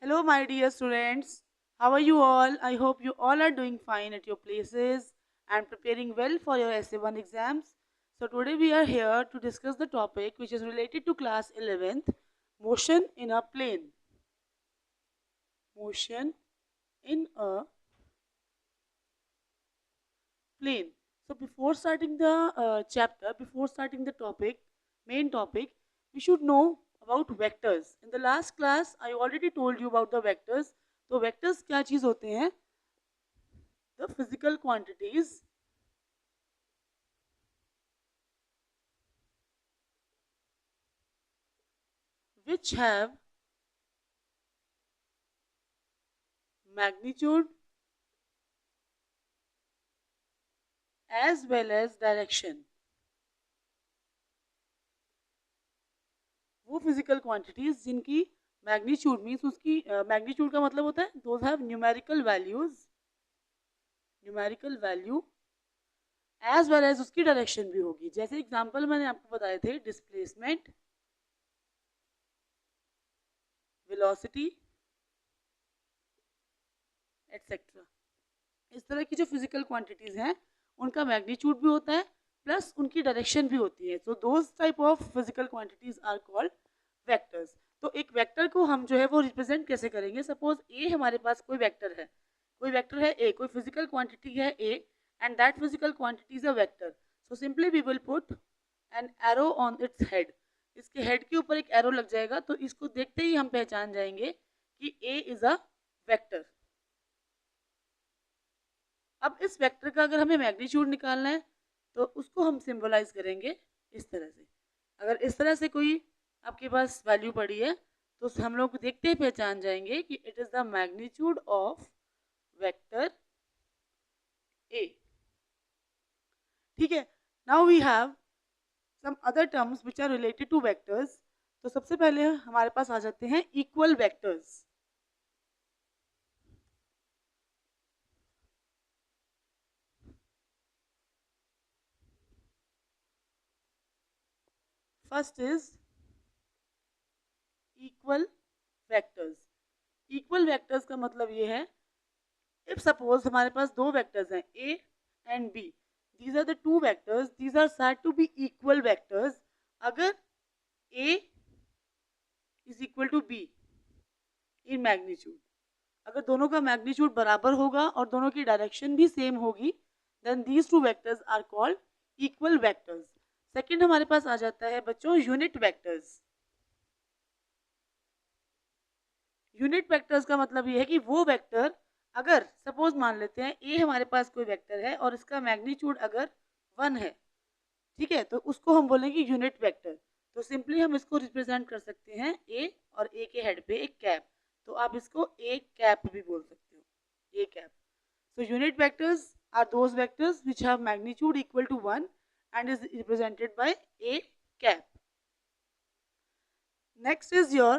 Hello, my dear students. How are you all? I hope you all are doing fine at your places and preparing well for your SA1 exams. So, today we are here to discuss the topic which is related to class 11th, motion in a plane. Motion in a plane. So, before starting the before starting the main topic, we should know about vectors. In the last class, I already told you about the vectors. तो vectors क्या चीज़ होते हैं? The physical quantities which have magnitude as well as direction. वो physical quantities जिनकी magnitude means उसकी magnitude का मतलब होता है those have numerical value as well as उसकी direction भी होगी. जैसे एग्जांपल मैंने आपको बताए थे displacement, velocity, etc. इस तरह की जो फिजिकल क्वांटिटीज हैं उनका मैग्नीट्यूड भी होता है प्लस उनकी डायरेक्शन भी होती है. So those type of physical quantities are called vectors. तो एक वेक्टर को हम जो है वो रिप्रेजेंट कैसे करेंगे? सपोज ए हमारे पास कोई वेक्टर है ए, कोई फिजिकल क्वांटिटी है a and that physical quantity is a vector. So simply we will put an arrow on its head. इसके हेड के ऊपर एक एरो लग जाएगा तो इसको देखते ही हम पहचान जाएंगे कि ए इज अ वेक्टर. अब इस वेक्टर का अगर हमें मैग्नीट्यूड निकालना है तो उसको हम सिंबलाइज करेंगे इस तरह से. अगर इस तरह से कोई आपके पास वैल्यू पड़ी है तो हम लोग देखते ही पहचान जाएंगे कि it is the magnitude of vector a. ठीक है. Now we have some other terms which are related to vectors. तो सबसे पहले हमारे पास आ जाते हैं equal vectors. First is equal vectors. Equal vectors का मतलब ये है इफ सपोज हमारे पास दो वेक्टर्स हैं a and b. these are the two vectors, these are said to be equal vectors अगर a is equal to b in magnitude. अगर दोनों का मैग्नीट्यूड बराबर होगा और दोनों की डायरेक्शन भी सेम होगी then these two vectors are called equal vectors. Second हमारे पास आ जाता है बच्चों यूनिट वेक्टर्स. यूनिट वेक्टर्स का मतलब ये है कि वो वेक्टर अगर सपोज मान लेते हैं ए हमारे पास कोई वेक्टर है और इसका मैग्नीट्यूड अगर 1 है, ठीक है, तो उसको हम बोलेंगे यूनिट वेक्टर. तो सिंपली हम इसको रिप्रेजेंट कर सकते हैं ए और ए के हेड पे एक कैप. तो आप इसको ए कैप भी बोल सकते हो, A cap. So unit vectors are those vectors which have magnitude equal to 1 and is represented by a cap. Next is your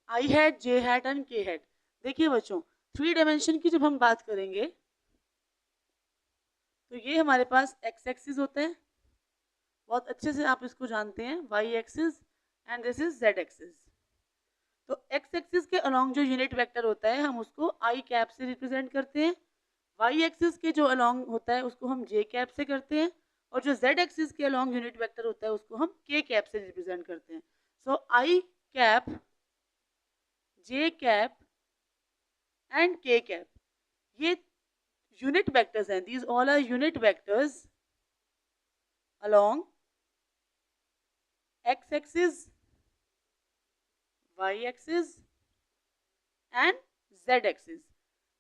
I hat, J hat and K hat. देखिए बच्चों, 3 dimension की जब हम बात करेंगे तो ये हमारे पास एक्स एक्सिस होता है, बहुत अच्छे से आप इसको जानते हैं, y axis and this is z axis. तो एक्स एक्सिस के अलोंग जो यूनिट वेक्टर होता है हम उसको आई कैप से रिप्रेजेंट करते हैं. वाई एक्सिस के जो अलोंग होता है उसको हम जे कैप से करते हैं और जो जेड एक्सिस के अलोंग यूनिट वेक्टर होता है उसको हम के कैप से रिप्रेजेंट करते हैं. सो आई कैप, जे कैप एंड के कैप ये unit vectors हैं. these all are unit vectors along x axis, y axis and z axis.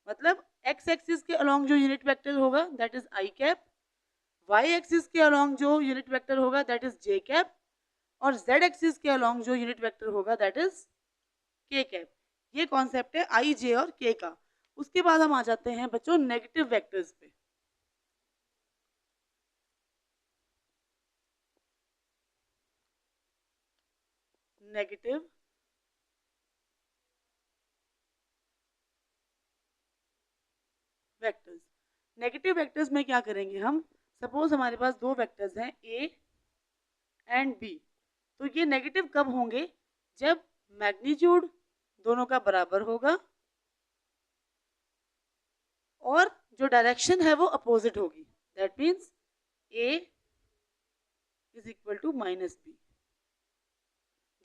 मतलब x axis के along जो unit vector होगा that is i cap, y axis के along जो unit vector होगा that is j cap और z axis के along जो unit vector होगा that is k cap. ये कॉन्सेप्ट है i, j और k का. उसके बाद हम आ जाते हैं बच्चों नेगेटिव वेक्टर्स पे. Negative vectors. नेगेटिव वेक्टर्स में क्या करेंगे हम? सपोज हमारे पास दो वेक्टर्स हैं ए एंड बी. तो ये नेगेटिव कब होंगे? जब मैग्नीट्यूड दोनों का बराबर होगा और जो डायरेक्शन है वो अपोजिट होगी. That means A is equal to minus B.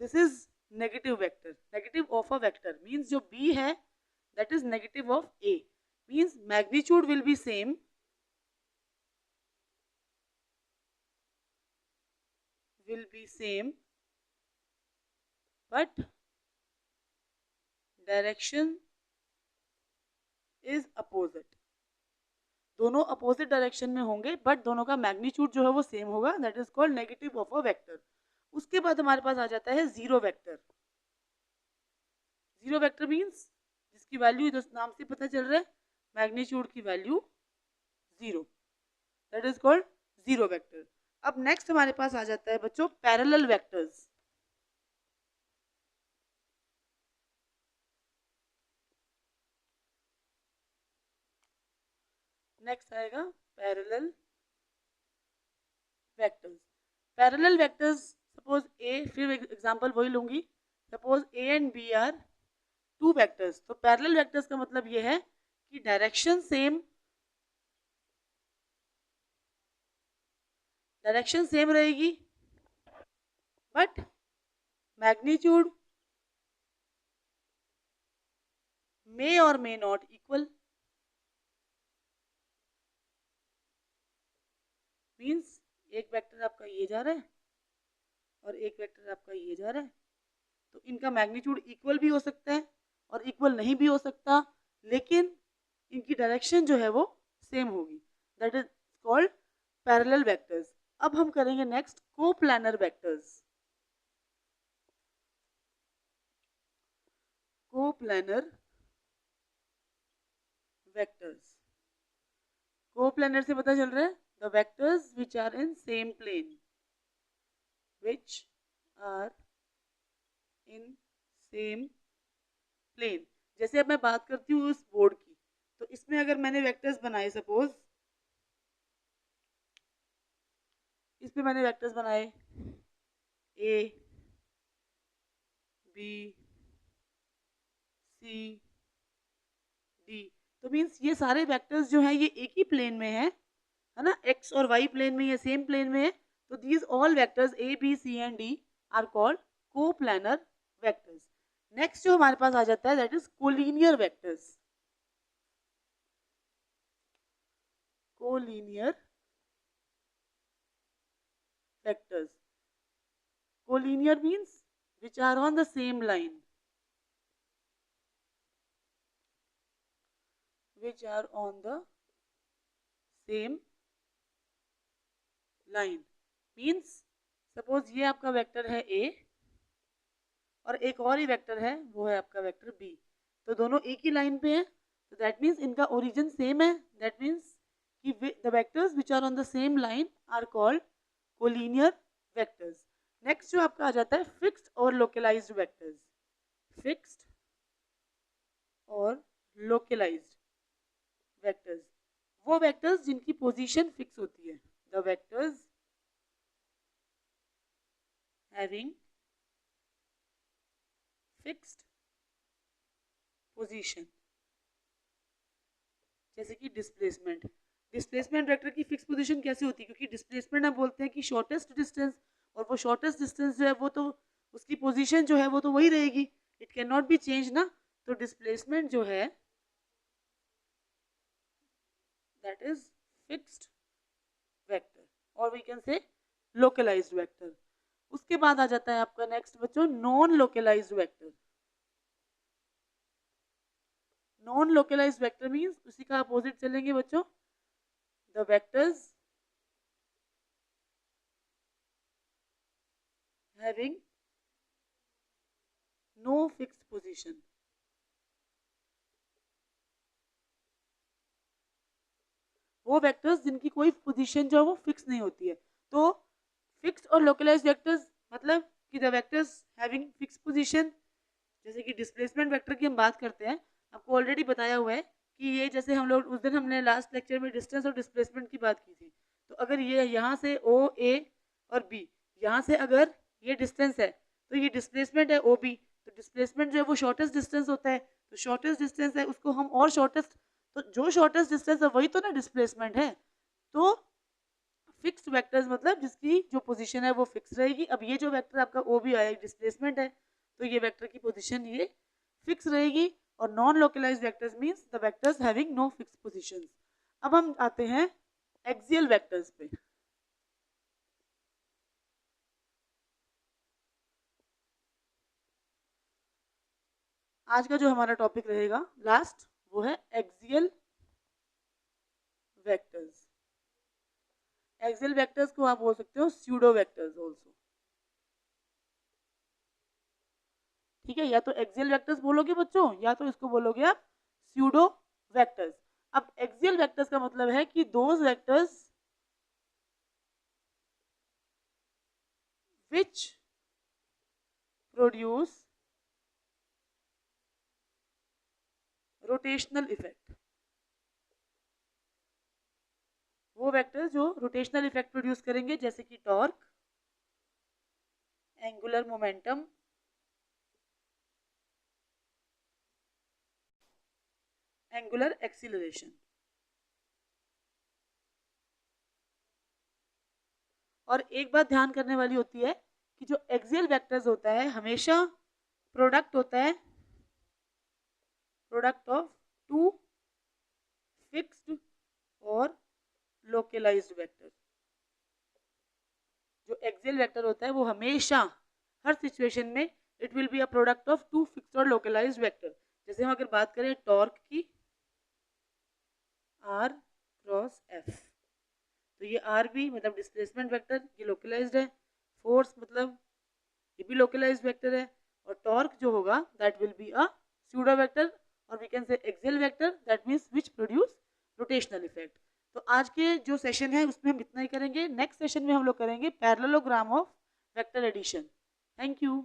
This is negative vector. Negative of a vector means जो B है that is negative of A. Means magnitude will be same. Will be same. But direction is opposite. दोनों opposite direction में होंगे but दोनों का magnitude जो है वो सेम होगा. That is called negative of a vector. उसके बाद हमारे पास आ जाता है zero vector. Zero vector means जिसकी वैल्यू इस नाम से पता चल रहा है मैग्नीट्यूड की value zero. That is called zero vector. अब नेक्स्ट हमारे पास आ जाता है बच्चों पैरेलल वेक्टर्स. नेक्स्ट आएगा parallel vectors. Parallel vectors suppose A, फिर एग्जांपल वही लूंगी. Suppose A and B are two vectors. तो पैरेलल वेक्टर्स का मतलब ये है कि डायरेक्शन सेम रहेगी बट मैग्नीट्यूड मे और मे नॉट इक्वल. मीन्स एक वेक्टर आपका ये जा रहा है और एक वेक्टर आपका ये जा रहा है. तो इनका मैग्नीट्यूड इक्वल भी हो सकता है और इक्वल नहीं भी हो सकता, लेकिन इनकी डायरेक्शन जो है वो सेम होगी. That is called parallel vectors. अब हम करेंगे next coplanar vectors. Coplanar vectors. Coplanar से पता चल रहा है the vectors which are in same plane, which are in same plane. जैसे अब मैं बात करती हूँ उस बोर्ड की, तो इसमें अगर मैंने वेक्टर्स बनाए, सपोज इस पे मैंने वेक्टर्स बनाए A, B, C, D. तो मीन्स ये सारे वेक्टर्स जो हैं ये एक ही प्लेन में है ना, एक्स और वाई प्लेन में, ये सेम प्लेन में है. तो these all vectors a b c and d are called coplanar vectors. Next जो हमारे पास आ जाता है that is collinear vectors. Collinear vectors. Collinear means which are on the same line. which are on the same line. Means suppose ये आपका vector है A और एक और ही वेक्टर है वो है आपका वेक्टर B. तो दोनों एक ही लाइन पे हैं, तो दैट मीन्स इनका ओरिजिन सेम है. दैट मीन्स कि the vectors which are on the same line are called collinear vectors. Next जो आपका आ जाता है फिक्स्ड और लोकलाइज्ड वेक्टर्स. फिक्स्ड और लोकलाइज्ड वेक्टर्स, वो वेक्टर्स जिनकी पोजीशन फिक्स होती है. The vectors having fixed position. जैसे कि डिस्प्लेसमेंट. डिस्प्लेसमेंट वेक्टर की फिक्स पोजीशन कैसे होती है? क्योंकि डिस्प्लेसमेंट हम बोलते हैं कि शॉर्टेस्ट डिस्टेंस, और वो शॉर्टेस्ट डिस्टेंस जो है वो तो उसकी पोजीशन जो है वो तो वही रहेगी. It can not be change ना. तो डिस्प्लेसमेंट जो है that is fixed vector or we can say localized vector. उसके बाद आ जाता है आपका नेक्स्ट बच्चों non localised vector. Non localised vector means उसी का अपोजिट चलेंगे बच्चों. The vectors having no fixed position. वो वेक्टर्स जिनकी कोई पोजीशन जो है वो फिक्स नहीं होती है. तो फिक्स्ड और लोकलाइज्ड वेक्टर्स मतलब कि the vectors having fix position. जैसे कि डिस्प्लेसमेंट वेक्टर की हम बात करते हैं, आपको ऑलरेडी बताया हुआ है कि ये जैसे हम लोग उस दिन हमने लास्ट लेक्चर में डिस्टेंस और डिस्प्लेसमेंट की बात की थी. तो अगर ये यहाँ से O A और B, यहाँ से अगर ये डिस्टेंस है तो ये डिस्प्लेसमेंट है OB. तो डिस्प्लेसमेंट जो है वो शॉर्टेस्ट डिस्टेंस होता है, तो शॉर्टेस्ट डिस्टेंस है उसको हम और शॉर्टेस्ट, तो जो शॉर्टेस्ट डिस्टेंस है वही तो ना डिस्प्लेसमेंट है। तो फिक्स्ड वेक्टर्स मतलब जिसकी जो पोजीशन है वो फिक्स रहेगी। अब ये जो वेक्टर आपका ओ भी आया डिस्प्लेसमेंट है, तो ये वेक्टर की पोजीशन ये फिक्स रहेगी। और non localised vectors means the vectors having no fix positions. अब हम आते हैं एक्सियल वेक्टर्स पे। आज का जो हमारा टॉपिक रहेगा लास्ट वो है एक्सियल वेक्टर्स। एक्सियल वेक्टर्स को आप बोल सकते हो स्यूडो वेक्टर्स आल्सो, ठीक है। या तो एक्सियल वेक्टर्स बोलोगे बच्चों, या तो इसको बोलोगे आप स्यूडो वेक्टर्स। अब एक्सियल वेक्टर्स का मतलब है कि those vectors which produce rotational effect, वो वेक्टर्स जो रोटेशनल इफेक्ट प्रोड्यूस करेंगे, जैसे कि torque, angular momentum, angular acceleration. और एक बात ध्यान करने वाली होती है कि जो एक्सियल वेक्टर्स होता है हमेशा प्रोडक्ट होता है, प्रोडक्ट ऑफ टू फिक्स्ड और लोकलाइज्ड वेक्टर। जो एक्सियल वेक्टर होता है वो हमेशा हर सिचुएशन में it will be a product of two fixed और लोकलाइज्ड वेक्टर। जैसे हम अगर बात करें टॉर्क की, आर क्रॉस एफ, तो ये आर भी मतलब डिस्प्लेसमेंट वेक्टर, ये लोकलाइज्ड है। फोर्स मतलब ये भी लोकलाइज्ड वेक्टर है। और टॉर्क जो होगा that will be a pseudo vector, और we can say axial vector that means which produce rotational effect. तो आज के जो सेशन है उसमें हम इतना ही करेंगे। नेक्स्ट सेशन में हम लोग करेंगे parallelogram of vector addition. Thank you.